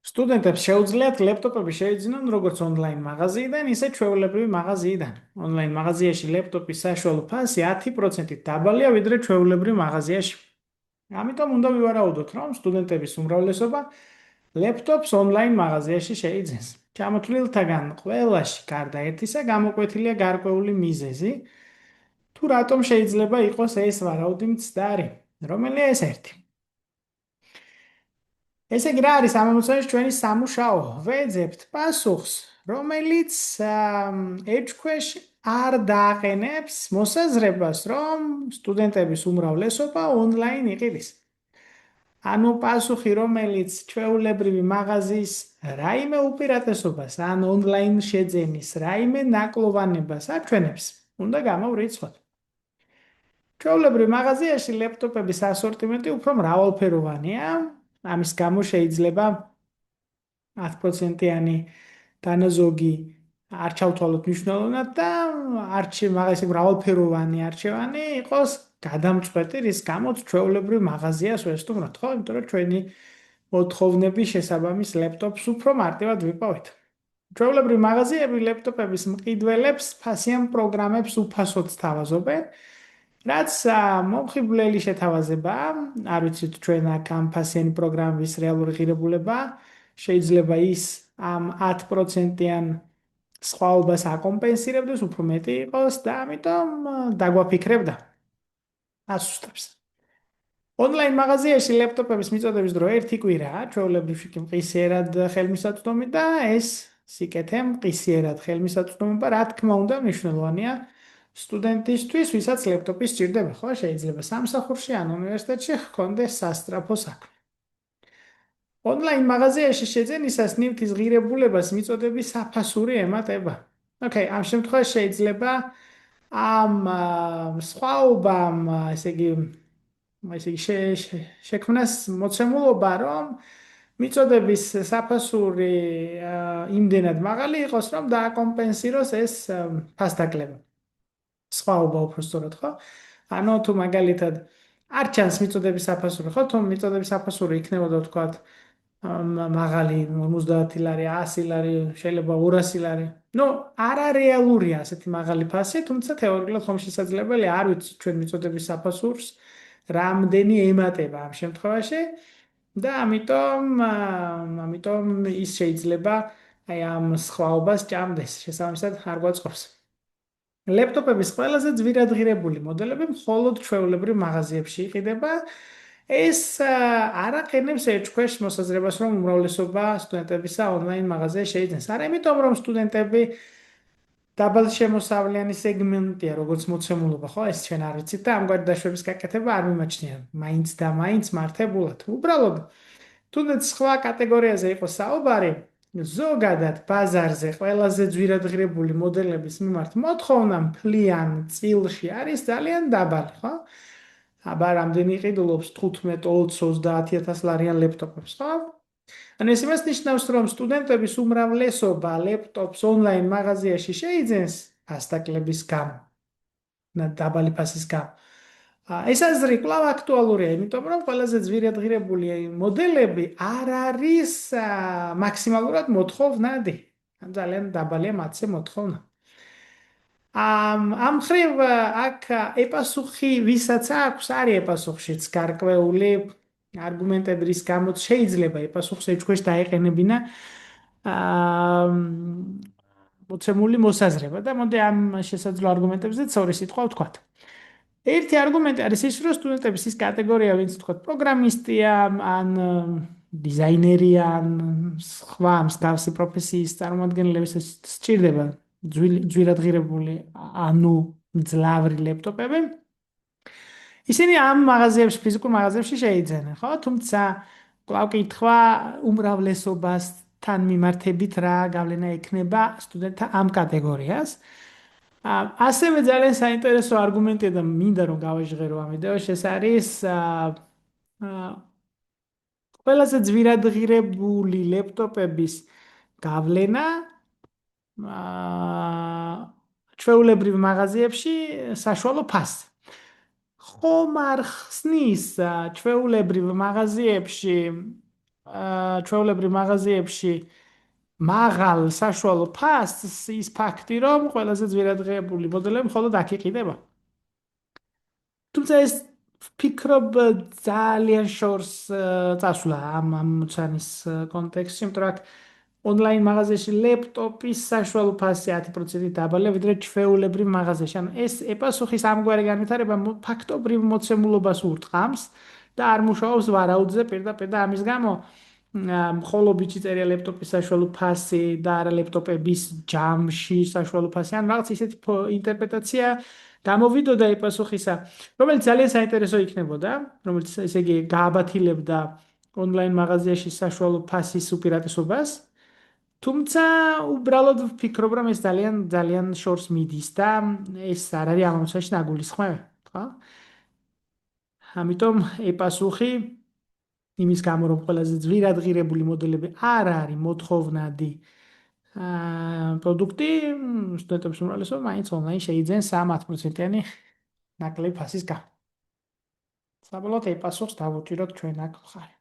სტუდენტებს შეუძლიათ ლეპტოპები შეიძინონ როგორც ონლაინ მაღაზიიდან, ისე ჩვეულებრივი მაღაზიიდან. ონლაინ მაღაზიაში ლეპტოპის საშუალო ფასი 10%-ით დაბალია ვიდრე ჩვეულებრივ მაღაზიაში. ამიტომ უნდა ვივარაუდოთ, რომ სტუდენტების უმრავლესობა ლეპტოპს ონლაინ მაღაზიაში შეიძენს. ჩამოთვლილთაგან ყველაში, გარდა ერთისა, გამოკვეთილია გარკვეული მიზეზი, თუ რატომ შეიძლება იყოს ეს ვარაუდი მცდარი. რომელია ეს ერთი? ესე იგი, რა არის ამ ამოცანის ჩვენი სამუშაო? ვეძებთ პასუხს, რომელიც ეჭქვეშ არ დააყენებს მოსაზრებას, რომ სტუდენტების უმრავლესობა ონლაინ იყიდეს. ანუ პასუხი, რომელიც ჩვეულებრივი მაღაზიის რაიმე უპირატესობას ან ონლაინ შეძენის რაიმე ნაკლოვანებას აჩვენებს, უნდა გამოვრიცხოთ. ჩვეულებრივ მაღაზიაში ლეპტოპების ასორტიმენტი უფრო მრავალფეროვანია. ამის გამო შეიძლება 10%-იანი დანაზოგი არ ჩავთვალოთ მნიშვნელოვნად და მაგას მრავალფეროვანი არჩევანი იყოს გადამწყვეტი, რის გამოც ჩვეულებრივ მაღაზიას ვესტუმროთ, ხო? იმიტომ რომ ჩვენი მოთხოვნების შესაბამის ლეპტოპს უფრო მარტივად ვიპოვეთ. ჩვეულებრივ მაღაზიები ლეპტოპების მყიდველებს ფასიან პროგრამებს უფასოდ სთავაზობენ, რაც მომხიბვლელი შეთავაზებაა, არ ვიცით ჩვენ აქ ამ ფასიანი პროგრამების რეალური ღირებულება, შეიძლება ის ამ 10%-იან სხვაობას აკომპენსირებდეს, უფრო მეტი იყოს და ამიტომ დაგვაფიქრებდა ასუსტებს. ონლაინ მაღაზიაში ლეპტოპების მიწოდების დრო ერთი კვირაა, ჩვეულებრივ კი მყისიერად ხელმისაწვდომი და ეს სიკეთე მყისიერად ხელმისაწვდომობა, რა თქმა უნდა, მნიშვნელოვანია სტუდენტისთვის, ვისაც ლეპტოპი სჭირდება, ხო, შეიძლება სამსახურში ან უნივერსიტეტში ჰქონდეს სასწრაფო საქმე. ონლაინ მაღაზიაში შეძენისას ნივთის ღირებულებას მიწოდების საფასური ემატება. ოკეი, ამ შემთხვევაში შეიძლება ამ სხვაობამ, ესე იგი შექმნას მოცემულობა, რომ მიწოდების საფასური იმდენად მაღალი იყოს, რომ დააკომპენსიროს ეს ფასდაკლება. სხვაობა უფრო სწორად, ხო? ანუ თუ მაგალითად არ ჩანს მიწოდების საფასური, ხო? თუ მიწოდების საფასური იქნებოდა ვთქვათ მაღალი 50 ლარი, 100 ლარი, შეიძლება 200 ლარი. ნუ არარეალურია ასეთი მაღალი ფასი, თუმცა თეორიულად ხომ შესაძლებელია, არ ვიცი ჩვენ მიწოდების საფასურს რამდენი ემატება ამ შემთხვევაში და ამიტომ ის შეიძლება აი ამ სხვაობას ჭამდეს, შესაბამისად არ გვაწყობს. ლეპტოპების ყველაზე ძვირადღირებული მოდელები მხოლოდ ჩვეულებრივ მაღაზიებში იყიდება. ეს არ აყენებს ეჭქვეშ მოსაზრებას, რომ უმრავლესობა სტუდენტებისა ონლაინ მაღაზიაში შეიძენს. არა იმიტომ, რომ სტუდენტები დაბალშემოსავლიანი სეგმენტია, როგორც მოცემულობა, ხო, ეს ჩვენ არ ვიცით და ამგვარი დაშვების გაკეთება არ მიმაჩნია. მაინც და მაინც მართებულად. უბრალოდ, თუნდაც სხვა კატეგორიაზე იყოს საუბარი, ზოგადად ბაზარზე ყველაზე ძვირადღირებული მოდელების მიმართ მოთხოვნა მთლიან წილში არის ძალიან დაბალი, ხო? აბა რამდენი იყიდულობს 15, 20, 30,000 ლარიან ლეპტოპებს, ხო? ანუ ეს იმას ნიშნავს, რომ სტუდენტების უმრავლესობა ლეპტოპს ონლაინ მაღაზიაში შეიძენს ფასდაკლების გამო, დაბალი ფასის გამო. ეს აზრი კვლავ აქტუალურია, იმიტომ რომ ყველაზე ძვირადღირებული მოდელები არ არის მაქსიმალურად მოთხოვნადი. ძალიან დაბალია მათზე მოთხოვნა. ამ ხრივ აქ ეპასუხი ვისაც აქვს, არის ეპასუხშიც გარკვეული არგუმენტები, რის გამოც შეიძლება ეპასუხს ეჭქვეშ დაეყენებინა მოცემული მოსაზრება და მოდი ამ შესაძლო არგუმენტებზე ორი სიტყვა ვთქვათ. ერთი არგუმენტი არის ის, რომ სტუდენტების ის კატეგორია, ვინც თქვათ პროგრამისტია, ან დიზაინერია, ან სხვა მსგავსი პროფესიის წარმომადგენლებს სჭირდება ძვირადღირებული, ანუ მძლავრი ლეპტოპები. ისინი ამ მაღაზიებში, ფიზიკურ მაღაზიებში შეიძენენ, ხო? თუმცა კვლავ კითხვა უმრავლესობასთან მიმართებით რა გავლენა ექნება სტუდენტთა ამ კატეგორიას. ასევე ძალიან საინტერესო არგუმენტია და მინდა რომ გავაჟღერო ამ ვიდეოში, ეს არის ყველაზე ძვირადღირებული ლეპტოპების გავლენა ჩვეულებრივ მაღაზიებში საშუალო ფასზე. ხომ არ ხსნის ჩვეულებრივ მაღაზიებში ჩვეულებრივ მაღაზიებში მაღალ საშუალო ფასს ის ფაქტი, რომ ყველაზე ძვირადღირებული მოდელები მხოლოდ აქ იყიდება. თუმცა ეს ვფიქრობ ძალიან შორს წასვლა ამ მოცანის კონტექსტში, იმიტომ რომ აქ ონლაინ მაღაზიაში ლეპტოპის საშუალო ფასი 10%-ით დაბალია, ვიდრე ჩვეულებრივ მაღაზიაში. ანუ ეს ეპასუხის ამგვარი განვითარება ფაქტობრივ მოცემულობას ურტყამს და არ მუშაობს ვარაუდზე პირდაპირ და ამის გამო მხოლოდ ბიჭი წერია ლეპტოპის საშუალო ფასი და არა ლეპტოპების ჯამში საშუალო ფასი. ან რაღაც ისეთი ინტერპრეტაცია გამოვიდოდა ეპასუხისა, რომელიც ძალიან საინტერესო იქნებოდა, რომელიც ესე იგი გააბათილებდა ონლაინ მაღაზიაში საშუალო ფასის უპირატესობას. თუმცა უბრალოდ ვფიქრობ, რომ ეს ძალიან ძალიან შორს მიდის და ეს არ არის ამ მომცაში ნაგულისხმევი, ხო? ამიტომ ეპასუხი იმის გამო, რომ ყველაზე ძვირადღირებული მოდელები არ არის მოთხოვნადი პროდუქტი, სტუდენტებს უმრავლესობა მაინც ონლაინ შეიძენს 3-10%-იანი ნაკლები ფასის გამო. საბოლოოდ ეპასუხს დავუჭიროთ ჩვენ აქ მხარი.